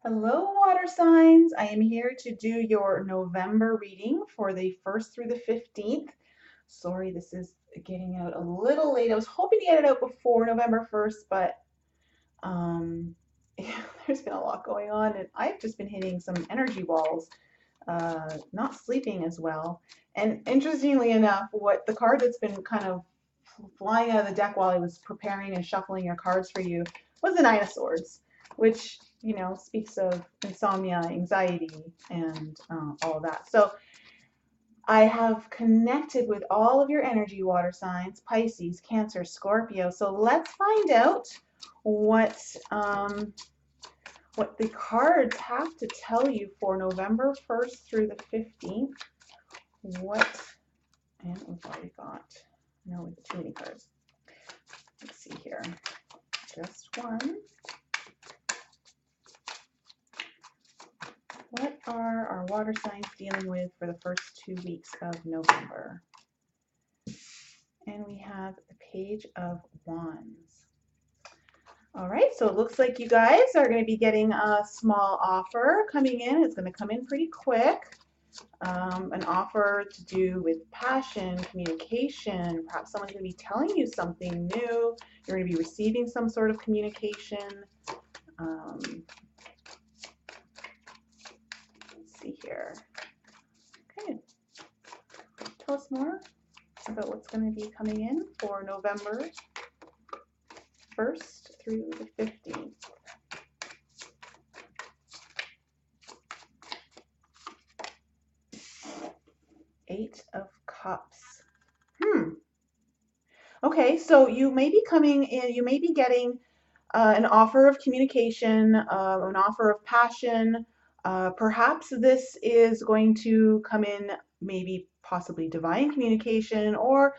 Hello, water signs. I am here to do your November reading for the 1st through the 15th. Sorry, this is getting out a little late. I was hoping to get it out before November 1st, but um, there's been a lot going on, and I've just been hitting some energy walls, not sleeping as well. And interestingly enough, what the card that's been kind of flying out of the deck while I was preparing and shuffling your cards for you was the Nine of Swords, which, speaks of insomnia, anxiety, and all of that. So I have connected with all of your energy water signs, Pisces, Cancer, Scorpio. So let's find out what what the cards have to tell you for November 1st through the 15th. What, and we've already got, no, we have too many cards. Let's see here. Just one. What are our water signs dealing with for the first 2 weeks of November? And we have the Page of Wands. All right, so it looks like you guys are going to be getting a small offer coming in. It's going to come in pretty quick. An offer to do with passion, communication. Perhaps someone's going to be telling you something new. You're going to be receiving some sort of communication. Let's see here. Okay, tell us more about what's going to be coming in for November 1st through the 15th. Eight of Cups. Okay, so you may be coming in, you may be getting an offer of communication, an offer of passion. Perhaps this is going to come in maybe possibly divine communication, or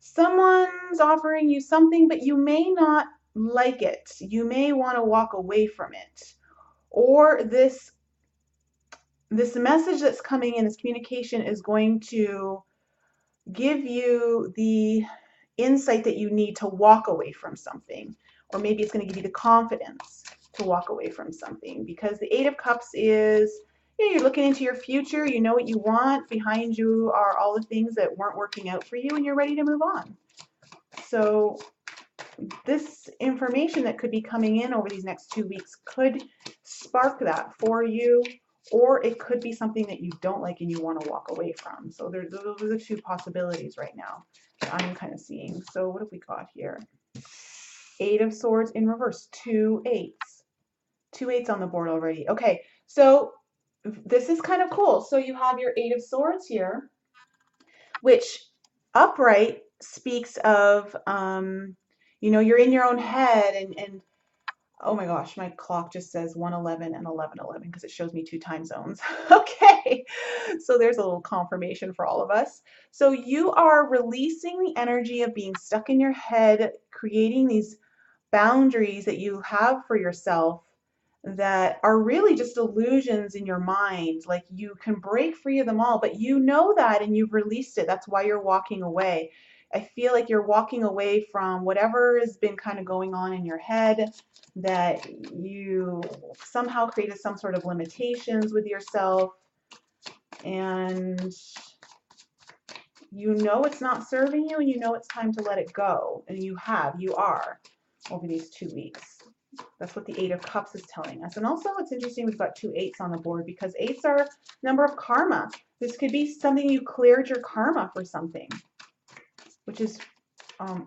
someone's offering you something, but you may not like it. You may want to walk away from it. Or this message that's coming in, this communication is going to give you the insight that you need to walk away from something. Or maybe it's going to give you the confidence to walk away from something, because the Eight of Cups is, you're looking into your future, you know what you want, behind you are all the things that weren't working out for you, and you're ready to move on. So this information that could be coming in over these next 2 weeks could spark that for you, or it could be something that you don't like and you want to walk away from. So those are two possibilities right now that I'm kind of seeing. So what have we got here? Eight of Swords in reverse, 2 8s. 2 8s on the board already. Okay, so this is kind of cool. So you have your Eight of Swords here, which upright speaks of, you're in your own head, and oh my gosh, my clock just says 1:11 and 11:11 because it shows me 2 time zones. Okay, so there's a little confirmation for all of us. So you are releasing the energy of being stuck in your head, creating these boundaries that you have for yourself that are really just illusions in your mind. Like, you can break free of them all, but you know that and you've released it. That's why you're walking away. I feel like you're walking away from whatever has been kind of going on in your head, that you somehow created some sort of limitations with yourself, and you know it's not serving you, and you know it's time to let it go. And you are over these 2 weeks. That's what the Eight of Cups is telling us. And also, it's interesting, we've got 2 8s on the board, because 8s are number of karma. This could be something you cleared your karma for something, which is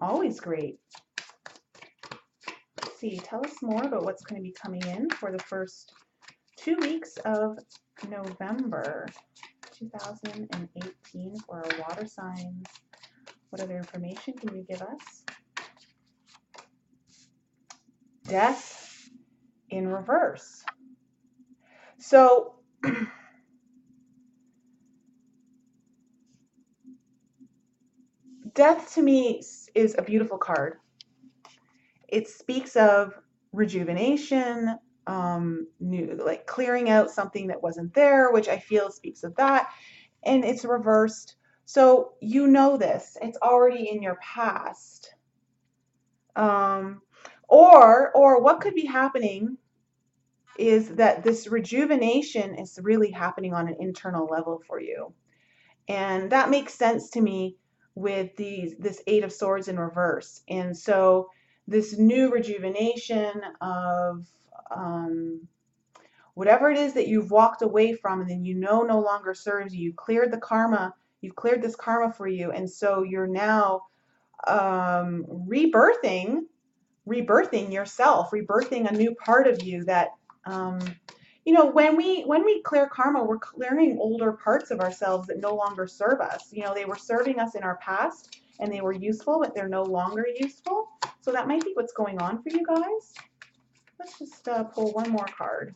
always great. Let's see, tell us more about what's going to be coming in for the first 2 weeks of November 2018 for our water signs. What other information can you give us? Death in reverse. So death to me is a beautiful card. It speaks of rejuvenation, new, like clearing out something that wasn't there, which I feel speaks of that, and it's reversed. So you know this, it's already in your past. Or what could be happening is that this rejuvenation is really happening on an internal level for you. And that makes sense to me with this Eight of Swords in reverse. And so this new rejuvenation of whatever it is that you've walked away from and then you know no longer serves you, you've cleared the karma, you've cleared this karma for you, and so you're now rebirthing yourself, rebirthing a new part of you that you know, when we clear karma, we're clearing older parts of ourselves that no longer serve us. You know, they were serving us in our past and they were useful, but they're no longer useful. So that might be what's going on for you guys. Let's just pull one more card.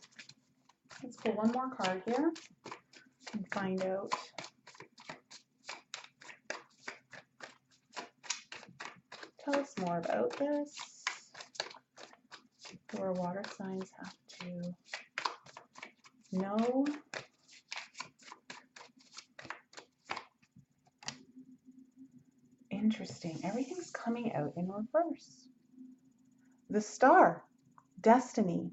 Let's pull one more card here and find out. Tell us more about this. What our water signs have to know. Interesting. Everything's coming out in reverse. The Star, destiny.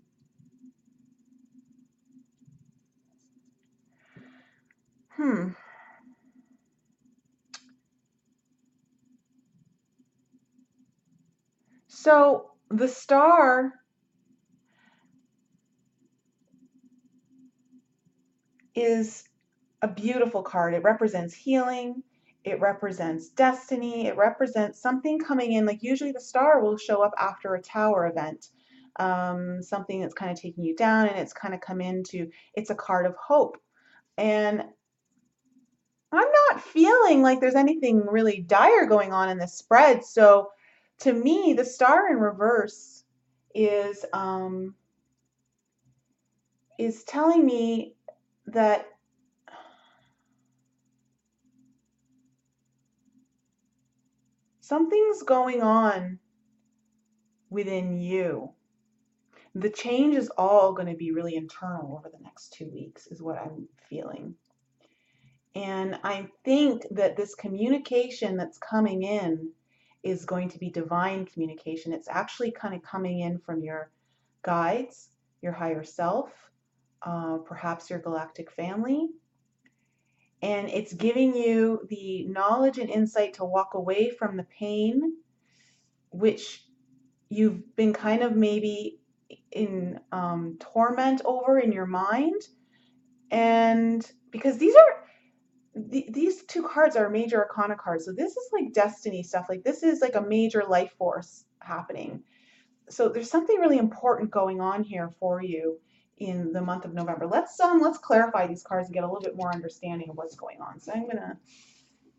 So the Star is a beautiful card. It represents healing. It represents destiny. It represents something coming in. Like usually the Star will show up after a tower event, something that's kind of taking you down, and it's kind of come into, it's a card of hope. And I'm not feeling like there's anything really dire going on in this spread. So to me, the Star in reverse is telling me that something's going on within you. The change is all going to be really internal over the next 2 weeks is what I'm feeling. And I think that this communication that's coming in is going to be divine communication. It's actually kind of coming in from your guides, your higher self, perhaps your galactic family. And it's giving you the knowledge and insight to walk away from the pain, which you've been kind of maybe in torment over in your mind. And because these two cards are major arcana cards, so this is like destiny stuff. Like this is like a major life force happening. So there's something really important going on here for you in the month of November. Let's clarify these cards and get a little bit more understanding of what's going on. So I'm gonna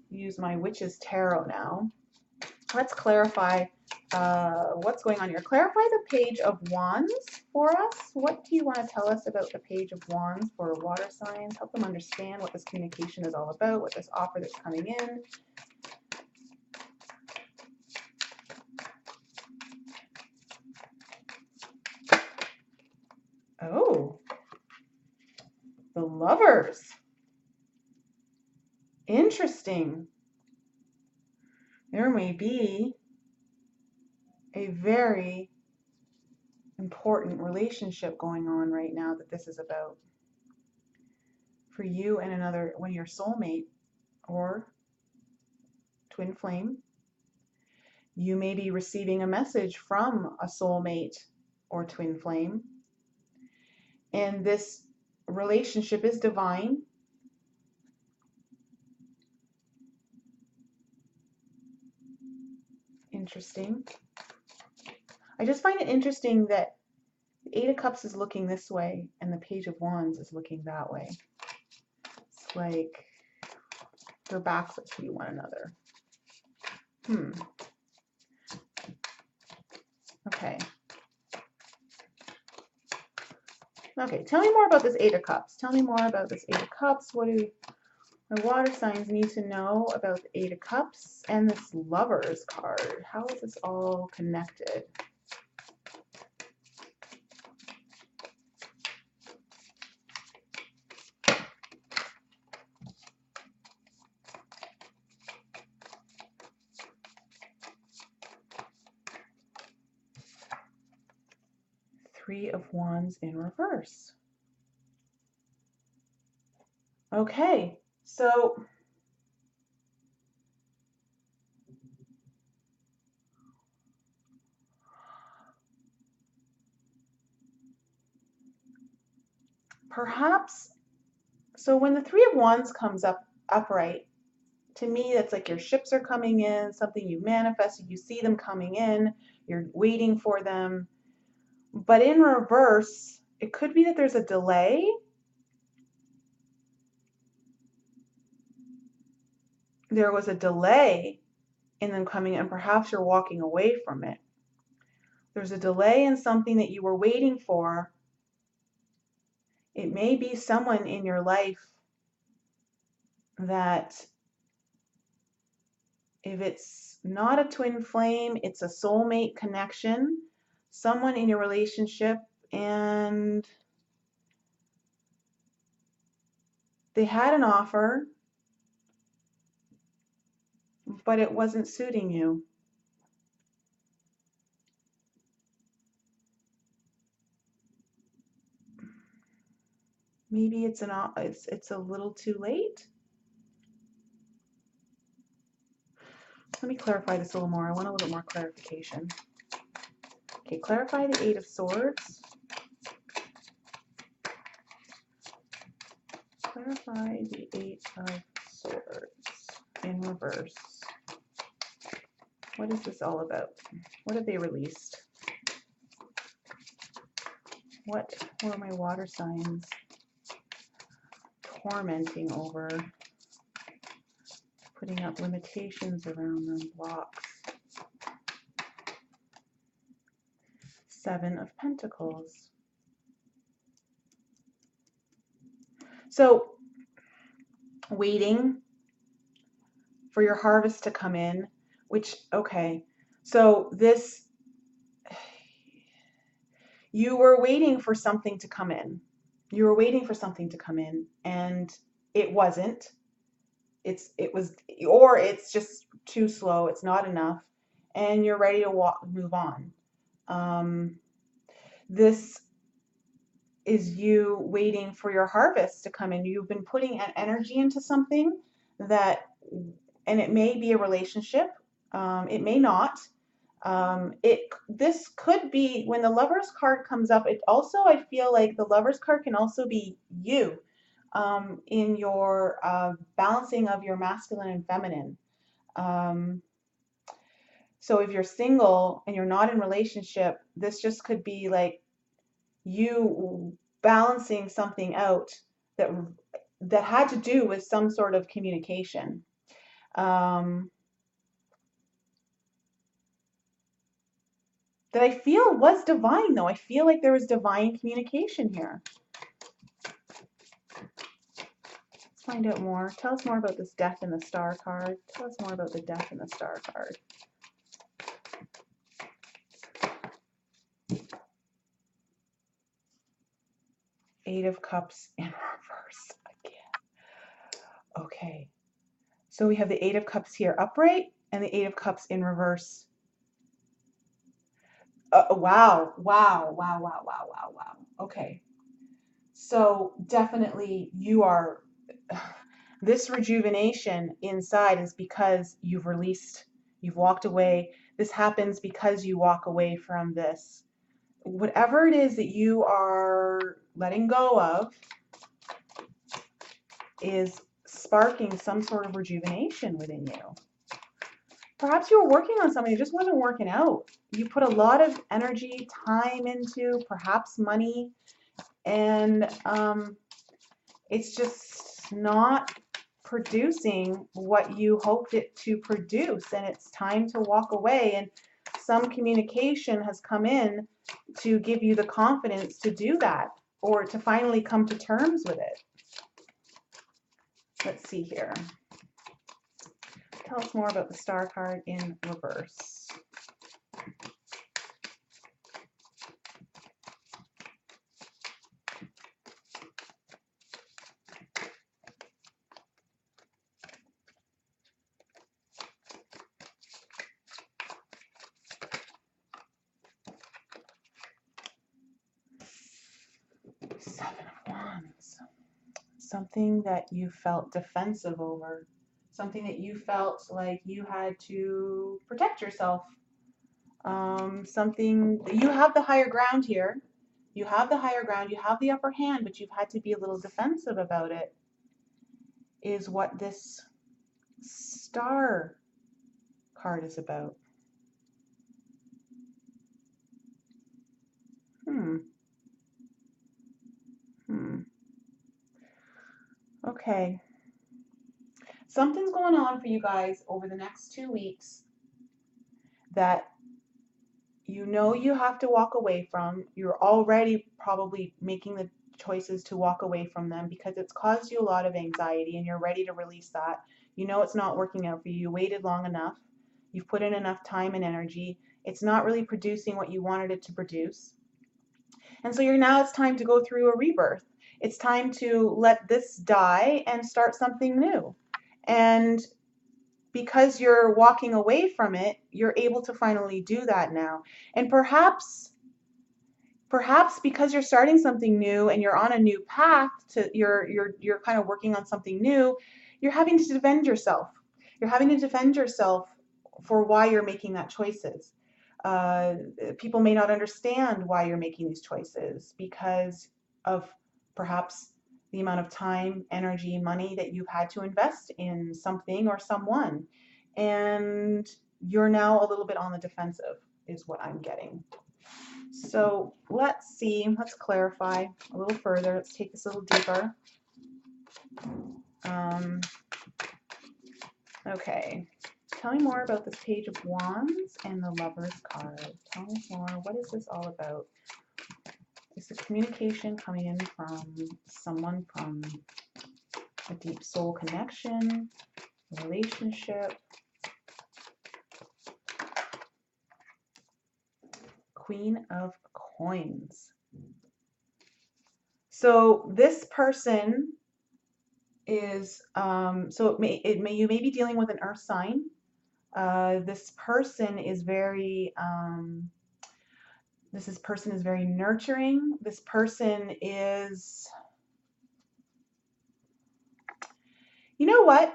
use my Witch's Tarot now. Let's clarify what's going on here. Clarify the Page of Wands for us. What do you want to tell us about the Page of Wands for water signs? Help them understand what this communication is all about, what this offer that's coming in. Oh, the Lovers. Interesting. There may be a very important relationship going on right now that this is about for you and another, one of your soulmate or twin flame. You may be receiving a message from a soulmate or twin flame, and this relationship is divine. Interesting. I just find it interesting that the Eight of Cups is looking this way and the Page of Wands is looking that way. It's like their backs are to one another. Okay. Okay, tell me more about this Eight of Cups. Tell me more about this Eight of Cups. What do my water signs need to know about the Eight of Cups and this Lovers card? How is this all connected? Three of Wands in reverse. Okay, so perhaps, so when the Three of Wands comes up upright, to me that's like your ships are coming in, something you manifested, you see them coming in, you're waiting for them. But in reverse, it could be that there's a delay. There was a delay in them coming in, and perhaps you're walking away from it. There's a delay in something that you were waiting for. It may be someone in your life that, if it's not a twin flame, it's a soulmate connection, someone in your relationship, and they had an offer, but it wasn't suiting you. Maybe it's a little too late. Let me clarify this a little more. I want a little more clarification. Okay, clarify the Eight of Swords. Clarify the Eight of Swords in reverse. What is this all about? What have they released? What were my water signs tormenting over? Putting up limitations around them, blocks. Seven of Pentacles. So, waiting for your harvest to come in, which, okay, so this, you were waiting for something to come in. You were waiting for something to come in, and it wasn't. It was, or it's just too slow, it's not enough, and you're ready to move on. This is you waiting for your harvest to come in. You've been putting an energy into something that, and it may be a relationship, it may not. This could be, when the Lover's card comes up, it also, I feel like the Lover's card can also be you. In your balancing of your masculine and feminine. So if you're single and you're not in relationship, this just could be like you balancing something out that had to do with some sort of communication. That I feel was divine, though. I feel like there was divine communication here. Find out more. Tell us more about this Death and the Star card. Tell us more about the Death and the Star card. Eight of Cups in reverse again. Okay. So we have the Eight of Cups here upright and the Eight of Cups in reverse. Wow. Okay. So definitely you are, this rejuvenation inside is because you've released, you've walked away. This happens because you walk away from this. Whatever it is that you are letting go of is sparking some sort of rejuvenation within you. Perhaps you were working on something that just wasn't working out. You put a lot of energy, time into, perhaps money, and it's just not producing what you hoped it to produce, and it's time to walk away. And some communication has come in to give you the confidence to do that, or to finally come to terms with it. Let's see here. Tell us more about the Star card in reverse. Seven of Wands. Something that you felt defensive over. Something that you felt like you had to protect yourself. Something, you have the higher ground here. You have the higher ground, you have the upper hand, but you've had to be a little defensive about it, is what this Star card is about. Okay. Something's going on for you guys over the next 2 weeks that you know you have to walk away from. You're already probably making the choices to walk away from them because it's caused you a lot of anxiety and you're ready to release that. You know it's not working out for you. You waited long enough. You've put in enough time and energy. It's not really producing what you wanted it to produce. And so now it's time to go through a rebirth. It's time to let this die and start something new. And because you're walking away from it, you're able to finally do that now. And perhaps because you're starting something new and you're on a new path to you're kind of working on something new, you're having to defend yourself. You're having to defend yourself for why you're making that choices. People may not understand why you're making these choices because of perhaps the amount of time, energy, money that you've had to invest in something or someone. And you're now a little bit on the defensive, is what I'm getting. So let's see, let's clarify a little further. Let's take this a little deeper. Okay. Tell me more about this Page of Wands and the Lover's card. Tell me more. What is this all about? Is the communication coming in from someone from a deep soul connection, a relationship? Queen of Coins. So this person is, you may be dealing with an earth sign. This person is very, person is very nurturing. This person is, you know what?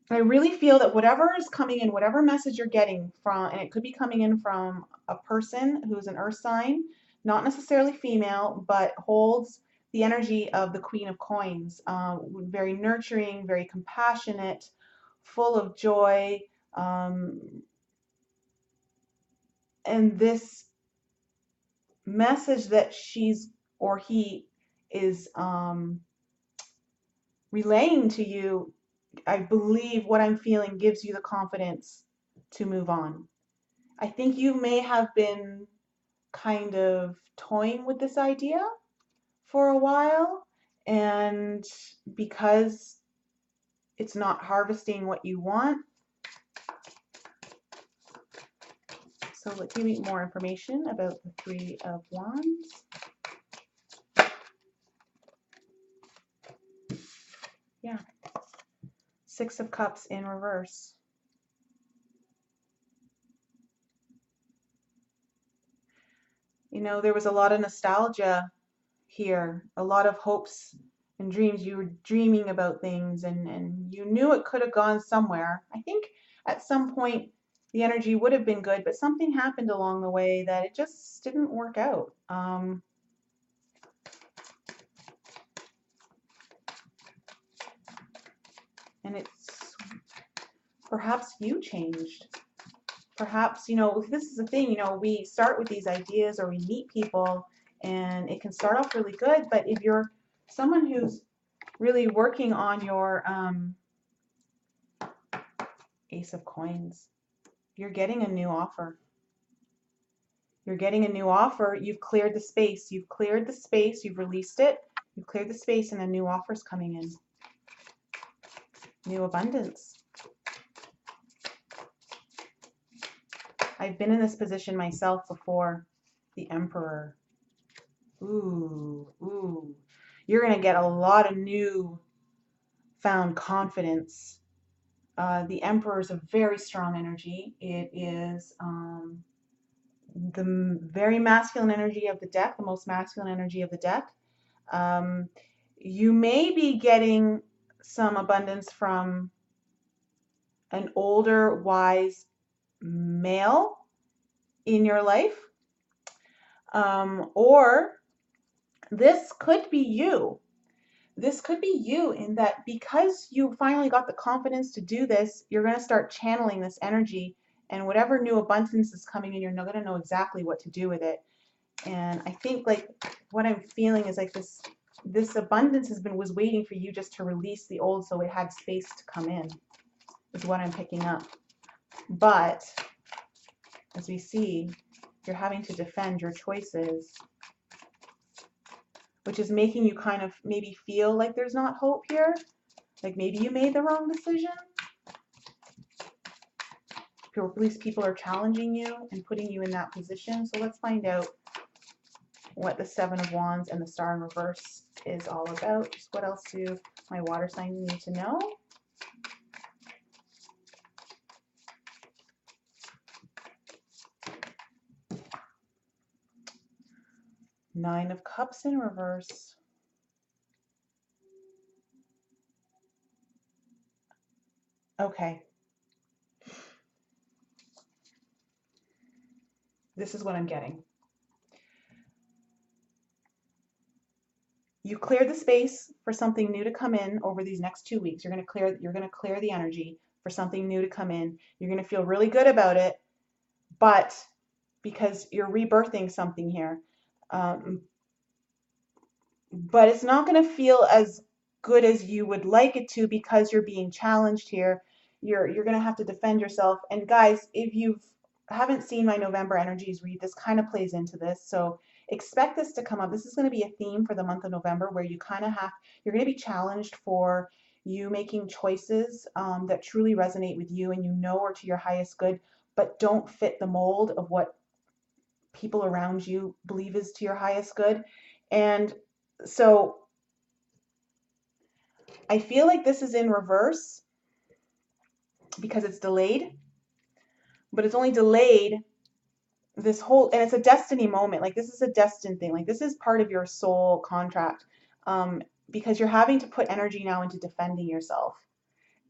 I really feel that whatever is coming in, whatever message you're getting from, and it could be coming in from a person who's an earth sign, not necessarily female, but holds the energy of the Queen of Coins. Very nurturing, very compassionate, full of joy. And this message that she's or he is relaying to you, I believe what I'm feeling gives you the confidence to move on. I think you may have been kind of toying with this idea for a while, and because it's not harvesting what you want. So let's give me more information about the Three of Wands. Yeah. Six of Cups in reverse. You know, there was a lot of nostalgia here, a lot of hopes and dreams. You were dreaming about things and you knew it could have gone somewhere. I think at some point the energy would have been good, but something happened along the way that it just didn't work out. And it's perhaps you changed. Perhaps, you know, this is the thing, you know, we start with these ideas or we meet people and it can start off really good, but if you're someone who's really working on your Ace of Coins, you're getting a new offer. You're getting a new offer. You've cleared the space. You've cleared the space. You've released it. You've cleared the space and a new offer's coming in. New abundance. I've been in this position myself before. The Emperor. Ooh, ooh. You're going to get a lot of new found confidence. The Emperor is a very strong energy. It is the very masculine energy of the deck, the most masculine energy of the deck. You may be getting some abundance from an older, wise male in your life, or this could be you. This could be you in that because you finally got the confidence to do this, you're going to start channeling this energy, and whatever new abundance is coming in, you're not going to know exactly what to do with it. And I think like what I'm feeling is like this abundance was waiting for you just to release the old so it had space to come in, is what I'm picking up. But as we see, you're having to defend your choices, which is making you kind of maybe feel like there's not hope here. Like maybe you made the wrong decision. Or at least people are challenging you and putting you in that position. So let's find out what the Seven of Wands and the Star in reverse is all about. Just what else do my water signs need to know? Nine of Cups in reverse. Okay. This is what I'm getting. You cleared the space for something new to come in over these next 2 weeks. You're going to clear the energy for something new to come in. You're going to feel really good about it, but because you're rebirthing something here. But it's not going to feel as good as you would like it to because you're being challenged here. You're going to have to defend yourself. And guys, if you haven't seen my November energies read, this kind of plays into this. So expect this to come up. This is going to be a theme for the month of November where you kind of you're going to be challenged for you making choices that truly resonate with you and you know are to your highest good, but don't fit the mold of what people around you believe is to your highest good. And so I feel like this is in reverse because it's delayed, but it's only delayed this whole, and it's a destiny moment. Like this is a destined thing. Like this is part of your soul contract, because you're having to put energy now into defending yourself.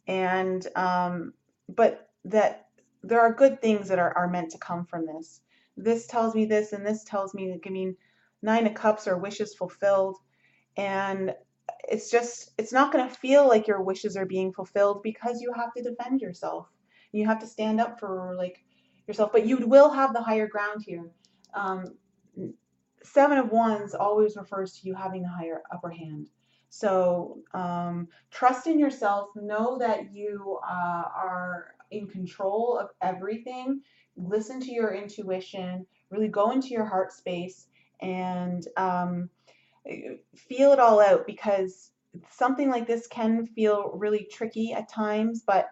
And, but that there are good things that are meant to come from this. This tells me this, and this tells me, I mean, Nine of Cups are wishes fulfilled. And it's not going to feel like your wishes are being fulfilled because you have to defend yourself. You have to stand up for like yourself, but you will have the higher ground here. Seven of Wands always refers to you having the higher upper hand. So trust in yourself. Know that you are in control of everything. Listen to your intuition. Really go into your heart space and feel it all out, because something like this can feel really tricky at times, but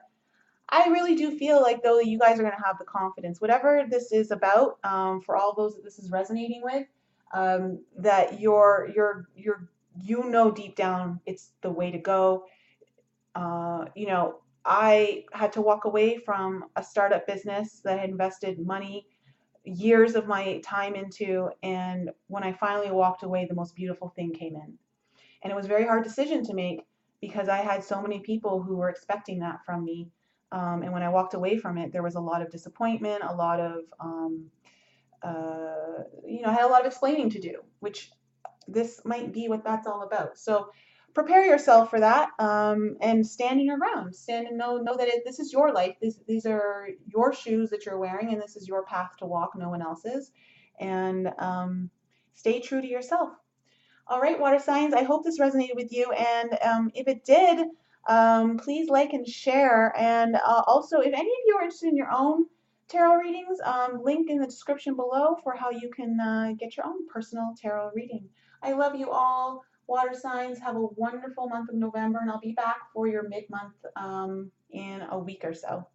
I really do feel like though you guys are going to have the confidence, whatever this is about, for all those that this is resonating with, that you know deep down it's the way to go. You know, I had to walk away from a startup business that had invested money, years of my time into, and when I finally walked away, the most beautiful thing came in. And it was a very hard decision to make because I had so many people who were expecting that from me. And when I walked away from it, there was a lot of disappointment, a lot of, you know, I had a lot of explaining to do, which this might be what that's all about. So prepare yourself for that, and stand in your ground. Stand and know that this is your life. These are your shoes that you're wearing, and this is your path to walk, no one else's. And stay true to yourself. All right, water signs, I hope this resonated with you. And if it did, please like and share. And also, if any of you are interested in your own tarot readings, link in the description below for how you can get your own personal tarot reading. I love you all. Water signs, have a wonderful month of November, and I'll be back for your mid-month in a week or so.